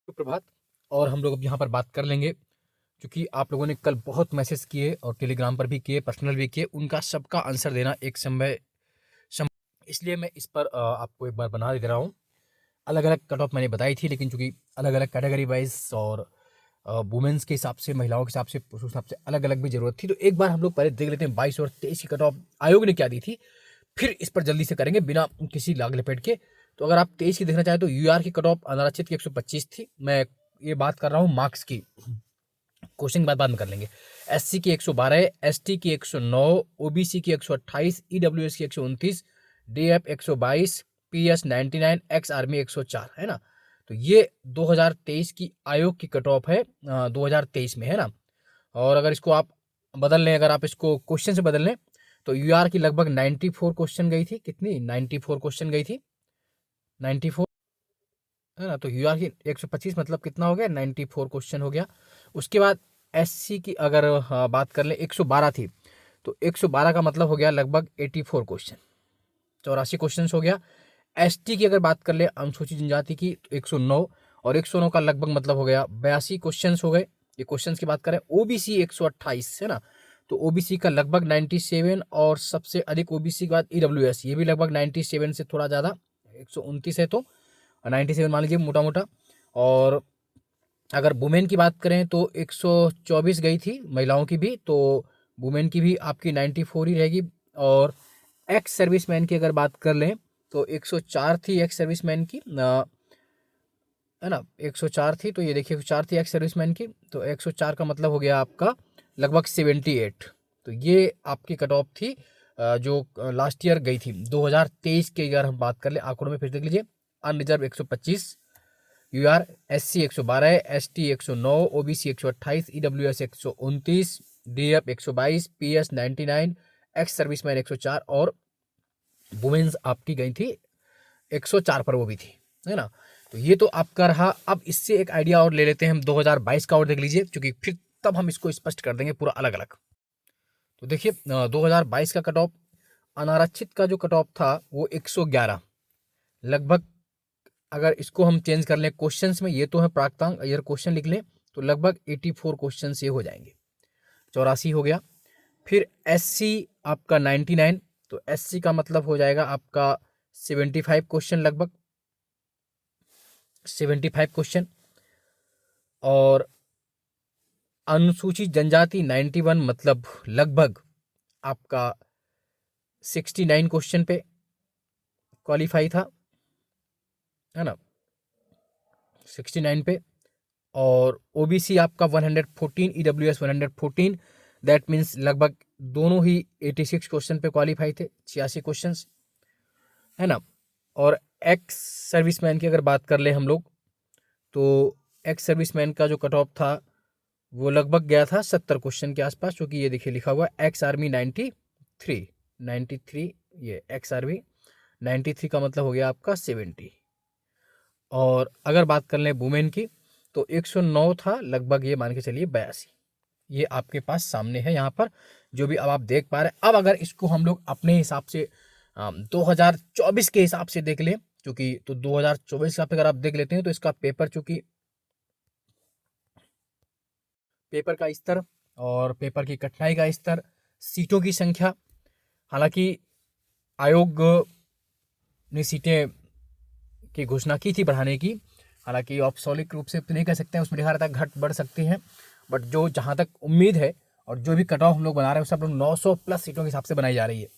सुप्रभात। और हम लोग अब यहाँ पर बात कर लेंगे, क्योंकि आप लोगों ने कल बहुत मैसेज किए और टेलीग्राम पर भी किए, पर्सनल भी किए, उनका सबका आंसर देना एक समय इसलिए मैं इस पर आपको एक बार बना दे रहा हूँ। अलग अलग कट ऑफ मैंने बताई थी, लेकिन चूंकि अलग अलग कैटेगरी वाइज और वुमेन्स के हिसाब से, महिलाओं के हिसाब से, पुरुषों के हिसाब से अलग अलग भी जरूरत थी, तो एक बार हम लोग पहले देख लेते हैं 22 और 23 की कट ऑफ आयोग ने क्या दी थी, फिर इस पर जल्दी से करेंगे बिना किसी लाग लपेट के। तो अगर आप 23 की देखना चाहें तो यूआर की कट ऑफ अनारक्षित की 125 थी। मैं ये बात कर रहा हूँ मार्क्स की, क्वेश्चन के बाद में कर लेंगे। एससी की 112, एसटी की 109, ओबीसी की 128, ईडब्ल्यूएस की 129, डीएफ 122, पीएस 99, एक्स आर्मी 104, है ना। तो ये 2023 की आयोग की कट ऑफ है, 2023 में, है ना। और अगर इसको आप बदल लें, अगर आप इसको क्वेश्चन से बदल लें, तो यूआर की लगभग 94 क्वेश्चन गई थी। कितनी? 94 क्वेश्चन गई थी, 94, है ना। तो यूआर की 125 मतलब कितना हो गया? 94 क्वेश्चन हो गया। उसके बाद एससी की अगर बात कर ले, 112 थी, तो 112 का मतलब हो गया लगभग 84 क्वेश्चन, 84 क्वेश्चन हो गया। एसटी की अगर बात कर ले, अनुसूचित जनजाति की, तो 109, और 109 का लगभग मतलब हो गया 82 क्वेश्चन हो गए। ये क्वेश्चन की बात करें। ओबीसी 128, है ना, तो ओबीसी का लगभग 97, और सबसे अधिक ओबीसी के बाद ईडब्ल्यूएस, ये भी लगभग 97 से थोड़ा ज़्यादा, 129 है, तो 97 मान लीजिए मोटा मोटा। और अगर वुमेन की बात करें तो 124 गई थी महिलाओं की भी, तो वुमेन की भी आपकी 94 ही रहेगी। और एक्स सर्विसमैन की अगर बात कर लें तो 104 थी एक्स सर्विसमैन की, है ना, 104 थी। तो ये देखिए 104 थी एक्स सर्विसमैन की, तो 104 का मतलब हो गया आपका लगभग 78। तो ये आपकी कट ऑफ थी जो लास्ट ईयर गई थी 2023 की। अगर हम बात कर ले आंकड़ों में, फिर देख लीजिए। Unreserve 125, UR SC 112, ST 109, OBC 128, EWS 129, DF 122, PS 99, ex serviceman 104, और वुमेन्स आपकी गई थी 104 पर, वो भी थी, है ना। तो ये तो आपका रहा। अब इससे एक आइडिया और ले लेते हैं हम 2022 का, और देख लीजिए, क्योंकि फिर तब हम इसको स्पष्ट कर देंगे पूरा अलग अलग। तो देखिए 2022 का कट ऑफ अनारक्षित का जो कट ऑफ था वो 111 लगभग। अगर इसको हम चेंज कर लें क्वेश्चंस में, ये तो है प्राप्तांक, अगर क्वेश्चन लिख लें तो लगभग 84 क्वेश्चन ये हो जाएंगे, 84 हो गया। फिर एससी आपका 99, तो एससी का मतलब हो जाएगा आपका 75 क्वेश्चन, लगभग 75 क्वेश्चन। और अनुसूचित जनजाति 91 मतलब लगभग आपका 69 क्वेश्चन पे क्वालिफाई था, है ना, 69 पे। और ओबीसी आपका 114, ईडब्ल्यूएस 114, दैट मीन्स लगभग दोनों ही 86 क्वेश्चन पे क्वालिफाई थे, 86 क्वेश्चन, है ना। और एक्स सर्विसमैन की अगर बात कर ले हम लोग, तो एक्स सर्विसमैन का जो कट ऑफ था वो लगभग गया था 70 क्वेश्चन के आसपास, क्योंकि ये देखिए लिखा हुआ एक्स आर्मी 93, ये एक्स आर्मी 93 का मतलब हो गया आपका 70। और अगर बात कर लें वुमेन की, तो 109 था लगभग, ये मान के चलिए 82। ये आपके पास सामने है यहाँ पर, जो भी अब आप देख पा रहे हैं। अब अगर इसको हम लोग अपने हिसाब से 2024 के हिसाब से देख लें, क्योंकि तो 2024 का अगर आप देख लेते हैं तो इसका पेपर, चूंकि पेपर का स्तर और पेपर की कठिनाई का स्तर, सीटों की संख्या, हालांकि आयोग ने सीटें की घोषणा की थी बढ़ाने की, हालांकि औपचारिक रूप से तो नहीं कह सकते हैं, उसमें लिखा रहता है घट बढ़ सकती हैं, बट जो जहाँ तक उम्मीद है और जो भी कट ऑफ हम लोग बना रहे हैं सब लोग 900 प्लस सीटों के हिसाब से बनाई जा रही है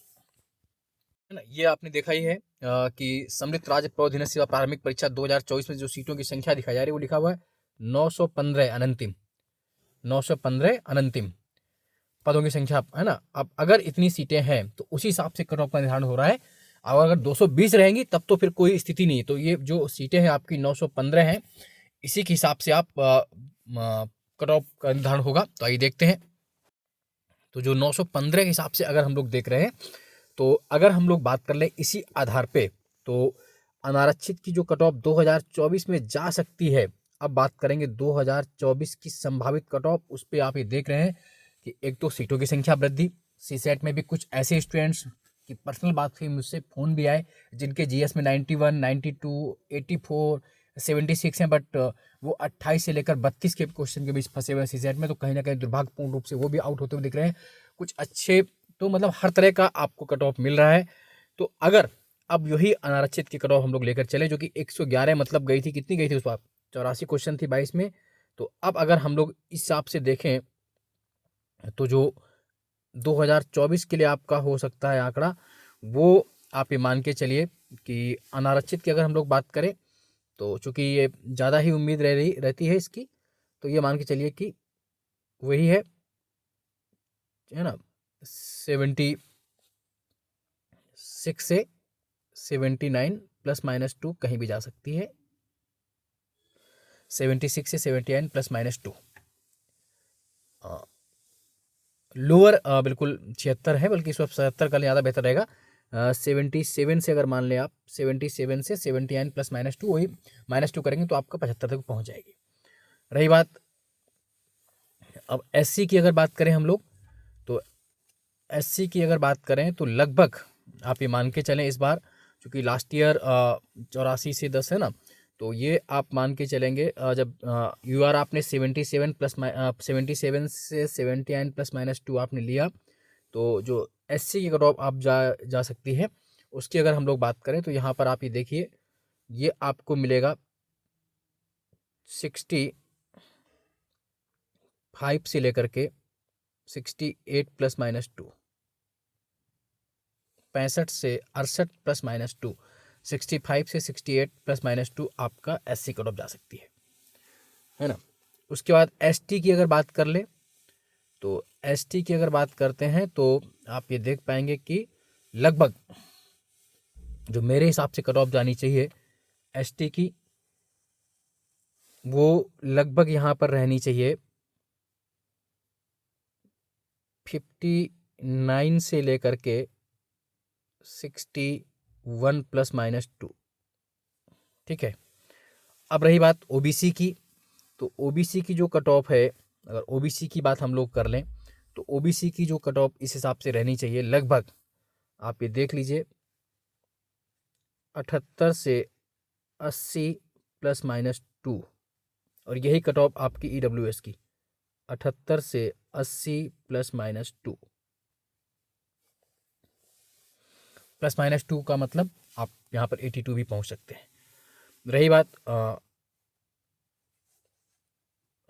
ना। ये आपने देखा ही है कि समृद्ध राज्य प्रौद्योगिकी सेवा प्रारंभिक परीक्षा 2024 में जो सीटों की संख्या दिखाई जा रही है वो लिखा हुआ है 915 अनंतिम, 915 अनंतिम पदों की संख्या, है ना। अब अगर इतनी सीटें हैं तो उसी हिसाब से कट ऑफ का निर्धारण हो रहा है। और अगर 220 रहेंगी तब तो फिर कोई स्थिति नहीं है। तो ये जो सीटें हैं आपकी 915 हैं, इसी के हिसाब से आप कट ऑफ का निर्धारण होगा। तो आइए देखते हैं। तो जो 915 के हिसाब से अगर हम लोग देख रहे हैं, तो अगर हम लोग बात कर ले इसी आधार पे, तो अनारक्षित की जो कट ऑफ 2024 में जा सकती है। अब बात करेंगे 2024 की संभावित कट ऑफ, उस पर आप ये देख रहे हैं कि एक तो सीटों की संख्या वृद्धि, सी सेट में भी कुछ ऐसे स्टूडेंट्स की पर्सनल बात हुई, मुझसे फ़ोन भी आए जिनके जीएस में 91, 92, 84, 76 हैं, बट वो 28 से लेकर 32 के क्वेश्चन के बीच फंसे हुए हैं सीसेट में, तो कहीं ना कहीं दुर्भाग्यपूर्ण रूप से वो भी आउट होते हुए दिख रहे हैं। कुछ अच्छे, तो मतलब हर तरह का आपको कट ऑफ मिल रहा है। तो अगर अब यही अनारक्षित की कट ऑफ हम लोग लेकर चले, जो कि 111 मतलब गई थी, कितनी गई थी उस बार, 84 क्वेश्चन थी 22 में। तो अब अगर हम लोग इस हिसाब से देखें तो जो 2024 के लिए आपका हो सकता है आंकड़ा, वो आप ये मान के चलिए कि अनारक्षित की अगर हम लोग बात करें, तो चूंकि ये ज़्यादा ही उम्मीद रहती है इसकी, तो ये मान के चलिए कि वही है ना, 76 से 79 प्लस माइनस 2 कहीं भी जा सकती है। 76 से 79 प्लस माइनस 2 लोअर बिल्कुल 76 है, बल्कि इस वक्त 77 का ज़्यादा बेहतर रहेगा। 77 से अगर मान लें आप, 77 से 79 प्लस माइनस 2, वही -2 करेंगे तो आपका 75 तक पहुंच जाएगी। रही बात अब एससी की अगर बात करें हम लोग, तो एससी की अगर बात करें तो लगभग आप ये मान के चलें इस बार, क्योंकि लास्ट ईयर 84 से 10 है ना, तो ये आप मान के चलेंगे जब यू आर आपने 77 प्लस 77 से 79 प्लस माइनस 2 आपने लिया, तो जो एससी की कट ऑफ आप जा सकती है, उसकी अगर हम लोग बात करें तो यहाँ पर आप ये देखिए, ये आपको मिलेगा 65 से लेकर के 68 प्लस माइनस 2, 65 से 68 प्लस माइनस 2, 65 से 68 प्लस माइनस 2 आपका एससी कट ऑफ जा सकती है ना। उसके बाद एसटी की अगर बात कर ले, तो एसटी की अगर बात करते हैं तो आप ये देख पाएंगे कि लगभग जो मेरे हिसाब से कट ऑफ जानी चाहिए एसटी की, वो लगभग यहाँ पर रहनी चाहिए 59 से लेकर के 61 प्लस माइनस 2। ठीक है, अब रही बात ओबीसी की, तो ओबीसी की जो कट ऑफ है, अगर ओबीसी की बात हम लोग कर लें, तो ओबीसी की जो कट ऑफ इस हिसाब से रहनी चाहिए, लगभग आप ये देख लीजिए 78 से 80 प्लस माइनस 2, और यही कट ऑफ आपकी ईडब्ल्यूएस की 78 से 80 प्लस माइनस 2, प्लस माइनस 2 का मतलब आप यहाँ पर 82 भी पहुँच सकते हैं। रही बात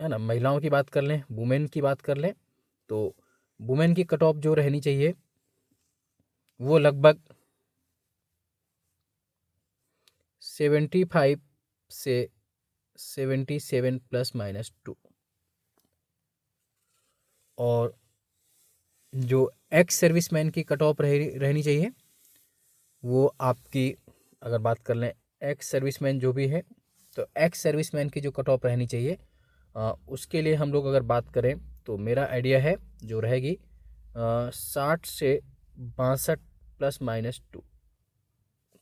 है ना, महिलाओं की बात कर लें, वुमेन की बात कर लें, तो वुमेन की कट ऑफ जो रहनी चाहिए वो लगभग 75 से 77 प्लस माइनस 2, और जो एक्स सर्विसमैन की कट ऑफ रहनी चाहिए वो आपकी, अगर बात कर लें एक्स सर्विसमैन जो भी है, तो एक्स सर्विसमैन की जो कट ऑफ रहनी चाहिए उसके लिए हम लोग अगर बात करें तो मेरा आइडिया है जो रहेगी 60 से 62 प्लस माइनस 2,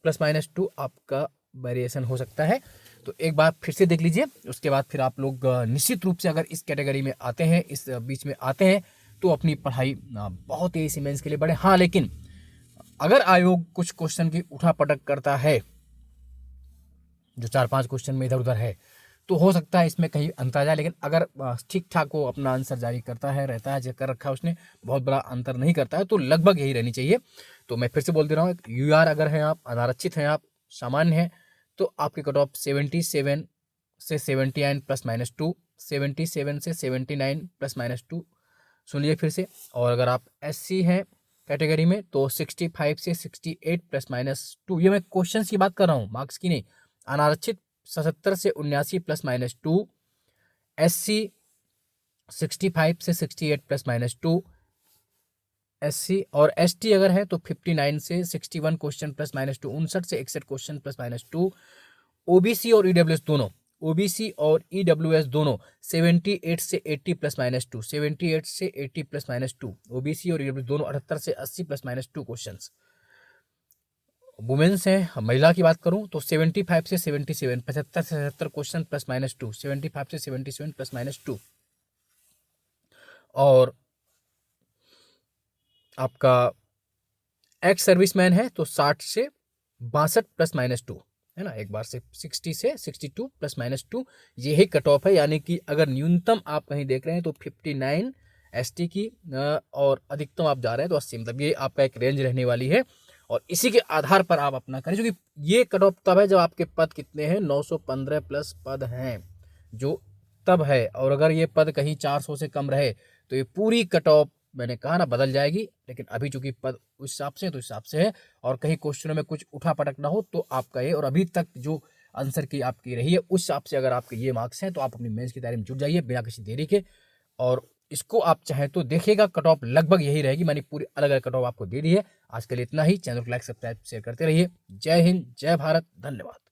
प्लस माइनस 2 आपका वेरिएशन हो सकता है। तो एक बार फिर से देख लीजिए, उसके बाद फिर आप लोग निश्चित रूप से अगर इस कैटेगरी में आते हैं, इस बीच में आते हैं, तो अपनी पढ़ाई बहुत तेजी से मेंस के लिए बढ़े। हाँ, लेकिन अगर आयोग कुछ क्वेश्चन की उठापटक करता है, जो 4-5 क्वेश्चन में इधर उधर है, तो हो सकता है इसमें कहीं अंतर आ जाए, लेकिन अगर ठीक ठाक वो अपना आंसर जारी करता है, रहता है, चेक कर रखा है उसने, बहुत बड़ा अंतर नहीं करता है, तो लगभग यही रहनी चाहिए। तो मैं फिर से बोल दे रहा हूँ, यूआर अगर हैं आप, अनारक्षित हैं आप, सामान्य हैं, तो आपकी कट ऑफ 77 से 79 प्लस माइनस 2, 77 से 79 प्लस माइनस 2, सुनिए फिर से। और अगर आप एससी हैं कैटेगरी में, तो 65 से 68 प्लस माइनस 2, ये मैं क्वेश्चन की बात कर रहा हूँ, मार्क्स की नहीं। अनारक्षित 77 से 79 प्लस माइनस 2, एससी 65 से 68 प्लस माइनस 2, एससी, और एसटी अगर है तो 59 से 61 क्वेश्चन प्लस माइनस 2, 59 से 61 क्वेश्चन प्लस माइनस 2, ओबीसी और ईडब्ल्यूएस दोनों, ओबीसी और ईडब्ल्यूएस दोनों 78 से 80 प्लस माइनस 2, 78 से 80 प्लस माइनस 2, ओबीसी और ईडब्ल्यूएस दोनों 78 से 80 प्लस माइनस 2 क्वेश्चंस। वुमेन्स हैं, महिला की बात करूं तो 75 से 77, 75 से 77 क्वेश्चन प्लस माइनस 2, 75 से 77 प्लस माइनस 2, और आपका एक्स सर्विसमैन है तो 60 से 62 प्लस माइनस 2, है ना। एक बार से 60 से 62 +-2 यही कट ऑफ है, यानी कि अगर न्यूनतम आप कहीं देख रहे हैं तो 59 एसटी की और अधिकतम आप जा रहे हैं तो 80, मतलब ये आपका एक रेंज रहने वाली है और इसी के आधार पर आप अपना करें, क्योंकि ये कट ऑफ तब है जब आपके पद कितने हैं, 915 प्लस पद हैं जो तब है। और अगर ये पद कहीं 400 से कम रहे तो ये पूरी कट ऑफ मैंने कहा ना बदल जाएगी, लेकिन अभी चूंकि पद उस हिसाब से तो हिसाब से है और कहीं क्वेश्चनों में कुछ उठा पटक ना हो तो आपका ये, और अभी तक जो आंसर की आपकी रही है उस हिसाब से अगर आपके ये मार्क्स हैं तो आप अपनी मेंस की तैयारी में जुट जाइए बिना किसी देरी के। और इसको आप चाहें तो देखिएगा, कट ऑफ लगभग यही रहेगी, मैंने पूरी अलग अलग कट ऑफ आपको दे दी है। आज के लिए इतना ही, चैनल को लाइक सब्सक्राइब शेयर करते रहिए। जय हिंद, जय भारत, धन्यवाद।